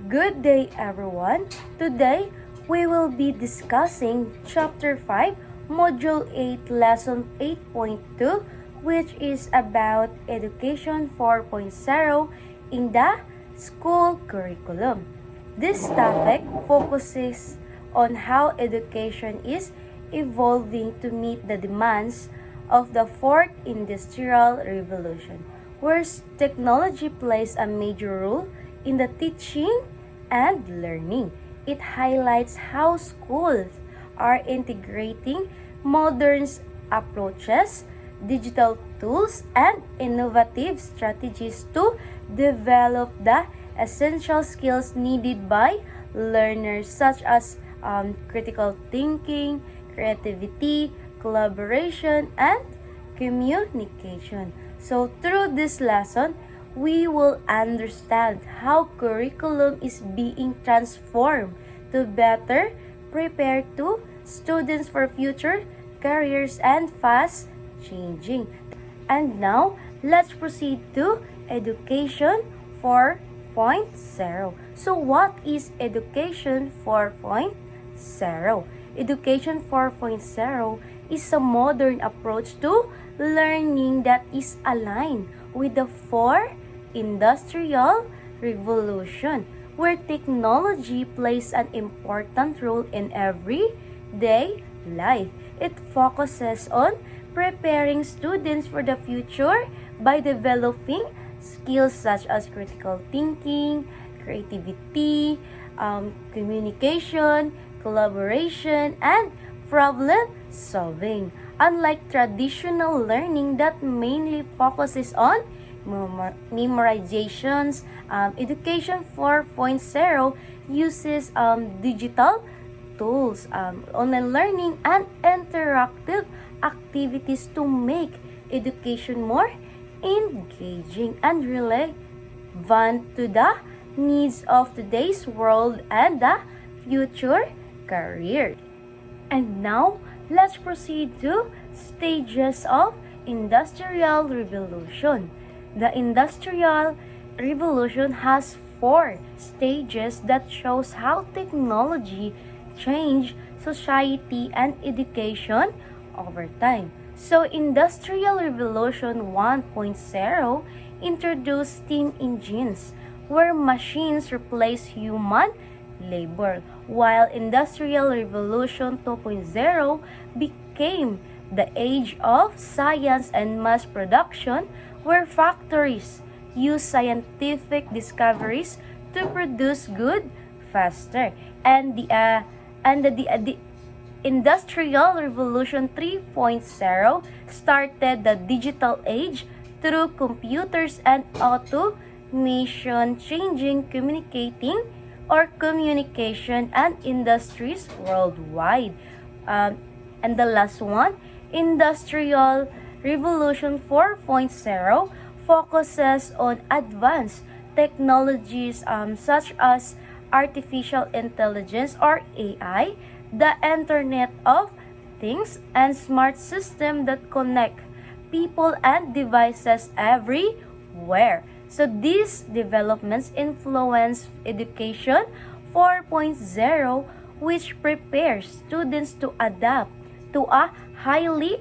Good day, everyone. Today, we will be discussing Chapter 5, Module 8, Lesson 8.2, which is about Education 4.0 in the school curriculum. This topic focuses on how education is evolving to meet the demands of the fourth industrial revolution, where technology plays a major role in the teaching and learning. It highlights how schools are integrating modern approaches, digital tools, and innovative strategies to develop the essential skills needed by learners, such as critical thinking, creativity, collaboration, and communication. So, through this lesson, we will understand how curriculum is being transformed to better prepare to students for future careers and fast changing. And now, let's proceed to Education 4.0. So what is Education 4.0? Education 4.0 is a modern approach to learning that is aligned with the fourth industrial revolution, where technology plays an important role in everyday life. It focuses on preparing students for the future by developing skills such as critical thinking, creativity, communication, collaboration, and problem solving. Unlike traditional learning that mainly focuses on memorizations, Education 4.0 uses digital tools, online learning, and interactive activities to make education more engaging and relevant to the needs of today's world and the future career. And now, let's proceed to stages of Industrial Revolution. The Industrial Revolution has 4 stages that shows how technology changed society and education over time. So, Industrial Revolution 1.0 introduced steam engines, where machines replace human labor, while Industrial Revolution 2.0 became the age of science and mass production, where factories use scientific discoveries to produce goods faster. And the Industrial Revolution 3.0 started the digital age through computers and automation, changing communication and industries worldwide. And the last one, Industrial Revolution 4.0 focuses on advanced technologies such as artificial intelligence or AI, the Internet of Things, and smart systems that connect people and devices everywhere. So these developments influence Education 4.0, which prepares students to adapt to a highly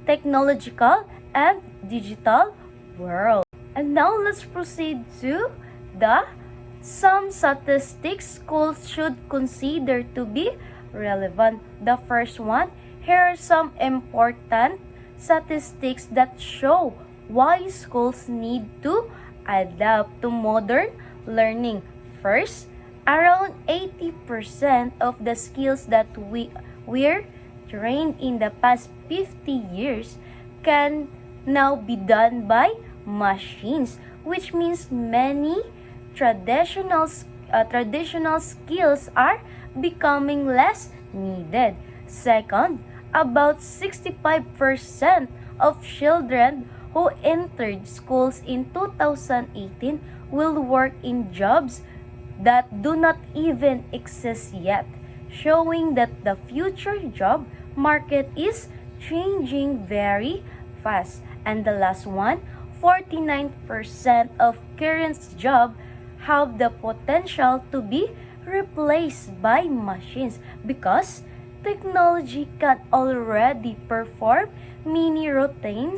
technological and digital world. And now let's proceed to the some statistics schools should consider to be relevant. The first one, here are some important statistics that show why schools need to adapt to modern learning. First, around 80% of the skills that we're trained in the past 50 years can now be done by machines, which means many traditional skills are becoming less needed. Second, about 65% of children who entered schools in 2018 will work in jobs that do not even exist yet, showing that the future job market is changing very fast. And the last one, 49% of current job have the potential to be replaced by machines because technology can already perform many routine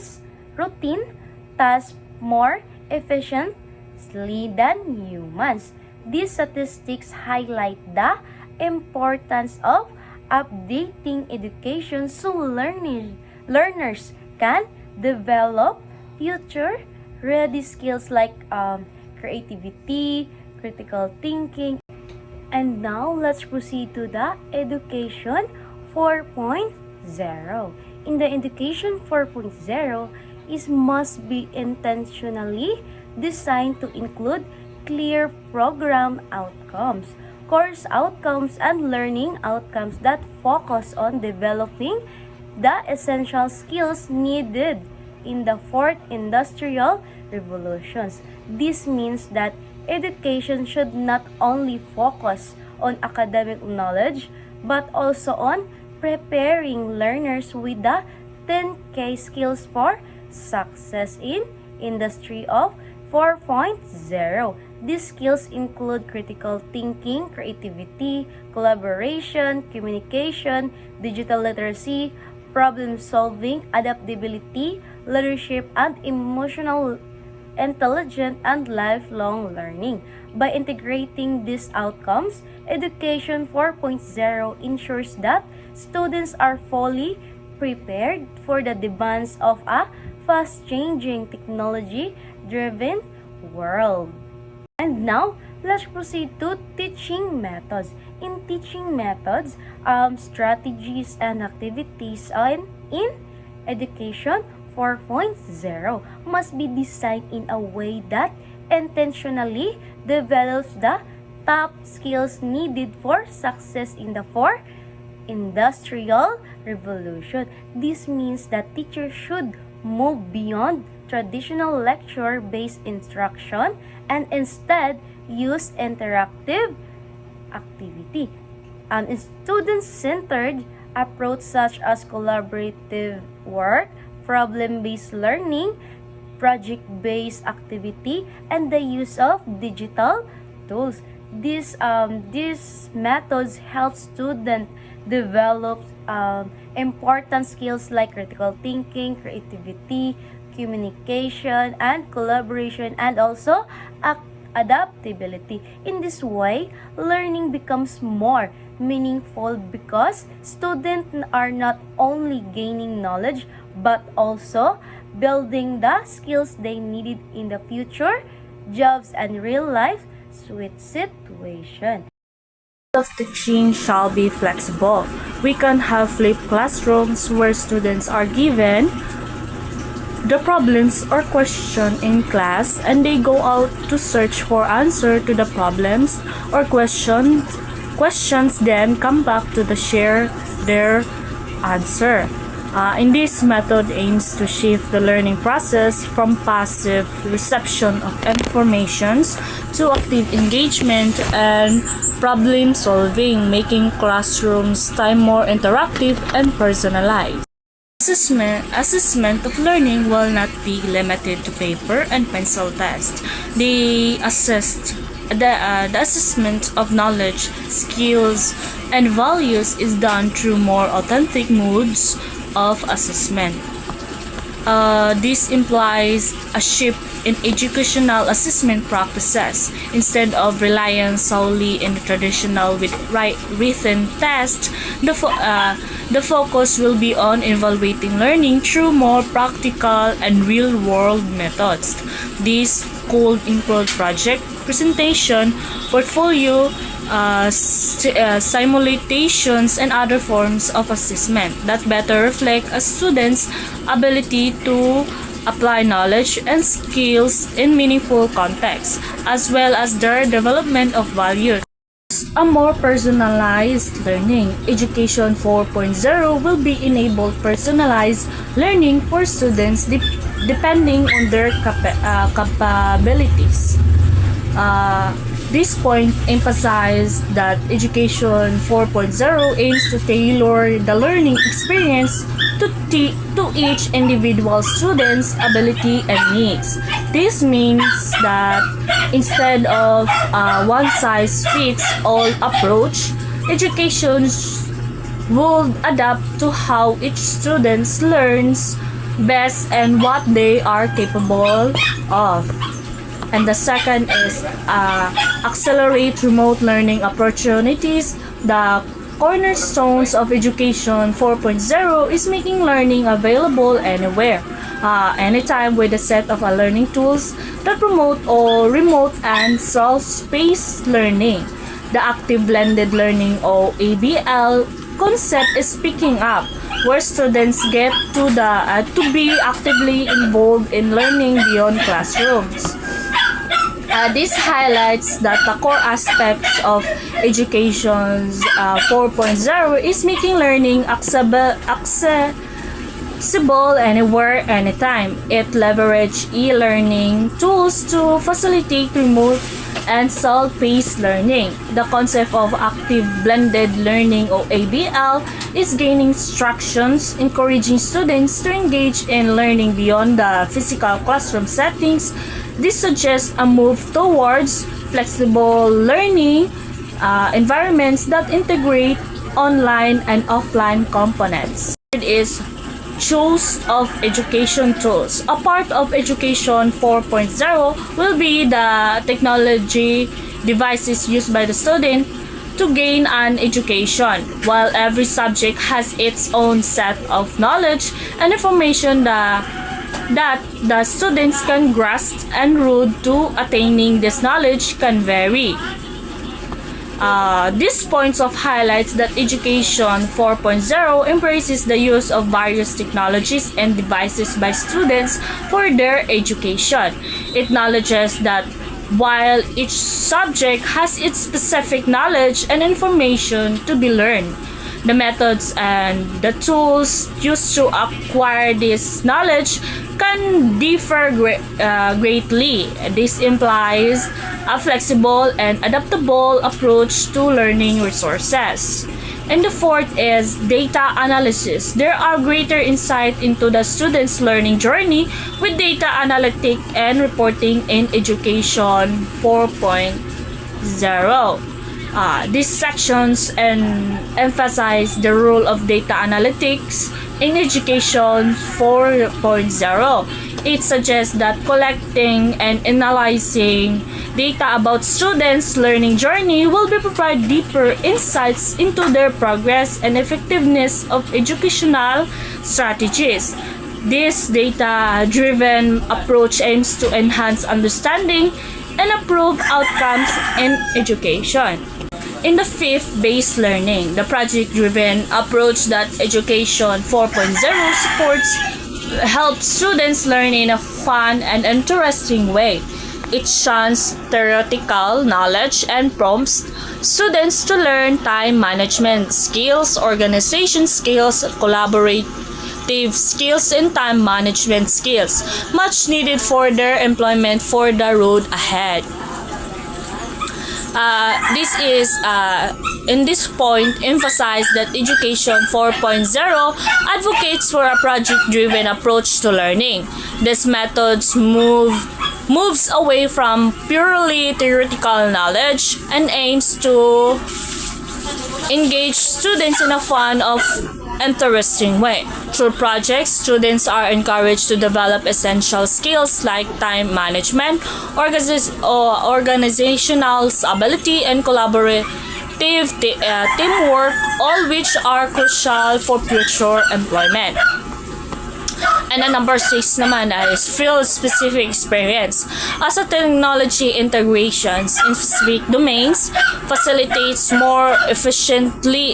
tasks more efficiently than humans. These statistics highlight the importance of updating education so learners can develop future-ready skills like creativity, critical thinking. And now, let's proceed to the Education 4.0. In the Education 4.0, it must be intentionally designed to include clear program outcomes, course outcomes, and learning outcomes that focus on developing the essential skills needed in the fourth industrial revolutions. This means that education should not only focus on academic knowledge but also on preparing learners with the 10 key skills for success in Industry of 4.0. These skills include critical thinking, creativity, collaboration, communication, digital literacy, problem solving, adaptability, leadership, and emotional intelligence and lifelong learning. By integrating these outcomes, Education 4.0 ensures that students are fully prepared for the demands of a fast-changing, technology-driven world. And now, let's proceed to teaching methods. In teaching methods, strategies and activities in Education 4.0 must be designed in a way that intentionally develops the top skills needed for success in the fourth industrial revolution. This means that teachers should move beyond traditional lecture-based instruction and instead use interactive activity. A student-centered approach such as collaborative work, problem-based learning, project-based activity, and the use of digital tools. These methods help students develop important skills like critical thinking, creativity, communication, and collaboration, and also adaptability. In this way, learning becomes more meaningful because students are not only gaining knowledge but also building the skills they needed in the future jobs and real life situation. Of teaching shall be flexible. We can have flipped classrooms where students are given the problems or question in class and they go out to search for answer to the problems or questions then come back to share their answer. In this method aims to shift the learning process from passive reception of informations to active engagement and problem solving, making classrooms time more interactive and personalized. Assessment of learning will not be limited to paper and pencil tests. The assessment of knowledge, skills, and values is done through more authentic modes of assessment. This implies a shift in educational assessment practices. Instead of relying solely in the traditional written test, the focus will be on evaluating learning through more practical and real-world methods. These could include project presentation, portfolio, simulations, and other forms of assessment that better reflect a student's ability to apply knowledge and skills in meaningful contexts, as well as their development of values. A more personalized learning. Education 4.0 will be enabled personalized learning for students depending on their capabilities. This point emphasized that Education 4.0 aims to tailor the learning experience to each individual student's ability and needs. This means that instead of a one-size-fits-all approach, education would adapt to how each student learns best and what they are capable of. And the second is accelerate remote learning opportunities. The cornerstones of Education 4.0 is making learning available anywhere, anytime with a set of learning tools that promote all remote and self-paced learning. The active blended learning or ABL concept is picking up, where students get to be actively involved in learning beyond classrooms. This highlights that the core aspects of Education 4.0 is making learning accessible anywhere, anytime. It leverages e-learning tools to facilitate remote and self-paced learning. The concept of active blended learning or ABL is gaining traction, encouraging students to engage in learning beyond the physical classroom settings. This suggests a move towards flexible learning environments that integrate online and offline components. Third is choice of education tools. A part of Education 4.0 will be the technology devices used by the student to gain an education. While every subject has its own set of knowledge and information that the students can grasp, en route to attaining this knowledge can vary. This points of highlights that Education 4.0 embraces the use of various technologies and devices by students for their education. It acknowledges that while each subject has its specific knowledge and information to be learned, the methods and the tools used to acquire this knowledge can differ greatly. This implies a flexible and adaptable approach to learning resources. And the fourth is data analysis. There are greater insight into the student's learning journey with data analytic and reporting in Education 4.0. These sections emphasize the role of data analytics in Education 4.0. It suggests that collecting and analyzing data about students' learning journey will provide deeper insights into their progress and effectiveness of educational strategies. This data-driven approach aims to enhance understanding and improve outcomes in education. In the fifth, based learning, the project-driven approach that Education 4.0 supports helps students learn in a fun and interesting way. It shunts theoretical knowledge and prompts students to learn time management skills, organization skills, collaborative skills, and time management skills, much needed for their employment for the road ahead. In this point, emphasize that Education 4.0 advocates for a project-driven approach to learning. This methods moves away from purely theoretical knowledge and aims to engage students in a fun of interesting way. Through projects, students are encouraged to develop essential skills like time management, organizational ability, and collaborative teamwork, all which are crucial for future employment. And the number 6 naman is field-specific experience. As a technology integrations in specific domains facilitates more efficiency,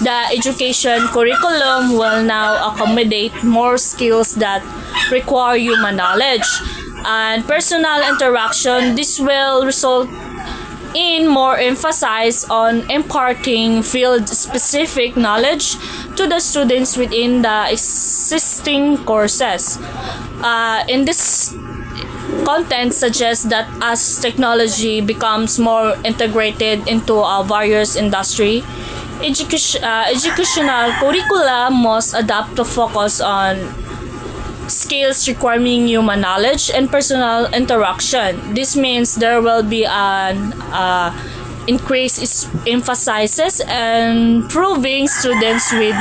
the education curriculum will now accommodate more skills that require human knowledge and personal interaction. This will result in more emphasis on imparting field-specific knowledge to the students within the existing courses. In this content suggests that as technology becomes more integrated into various industry, educational curricula must adapt to focus on skills requiring human knowledge and personal interaction. This means there will be an increased emphasis and proving students with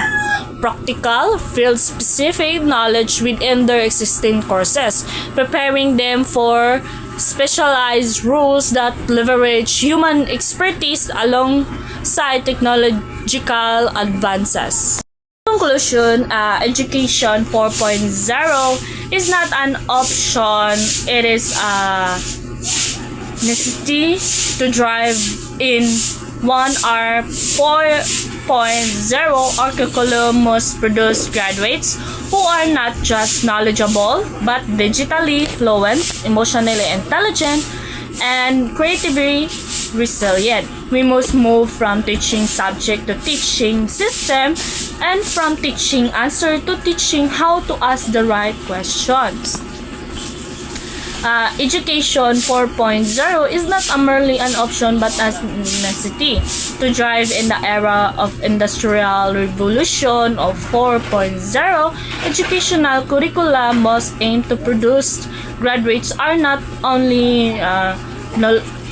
practical, field-specific knowledge within their existing courses, preparing them for specialized roles that leverage human expertise alongside technological advances. Conclusion, Education 4.0 is not an option, it is a necessity to drive in 1R 4.0. Our curriculum must produce graduates who are not just knowledgeable but digitally fluent, emotionally intelligent, and creatively resilient. We must move from teaching subject to teaching system, and from teaching answer to teaching how to ask the right questions. Education 4.0 is not merely an option but a necessity to drive in the era of industrial revolution of 4.0. Educational curricula must aim to produce graduates are not only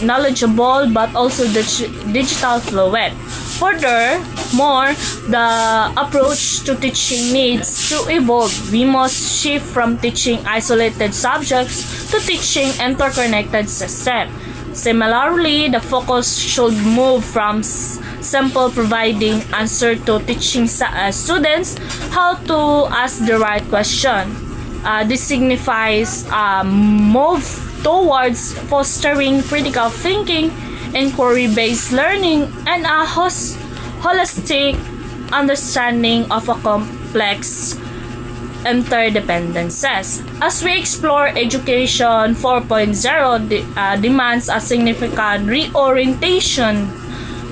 knowledgeable but also digital fluent. Furthermore, the approach to teaching needs to evolve. We must shift from teaching isolated subjects to teaching interconnected systems. Similarly, the focus should move from simple providing answer to teaching students how to ask the right question. This signifies a move towards fostering critical thinking, inquiry-based learning, and a holistic understanding of a complex interdependencies. As we explore Education 4.0 demands a significant reorientation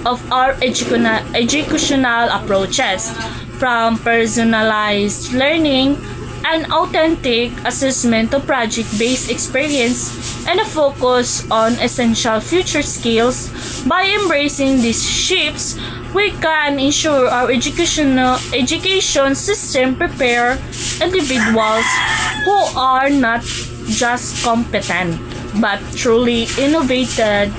of our educational approaches, from personalized learning and authentic assessment to project-based experience, and a focus on essential future skills. By embracing these shifts, we can ensure our education system prepare individuals who are not just competent but truly innovative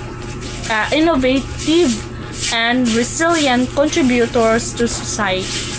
and resilient contributors to society.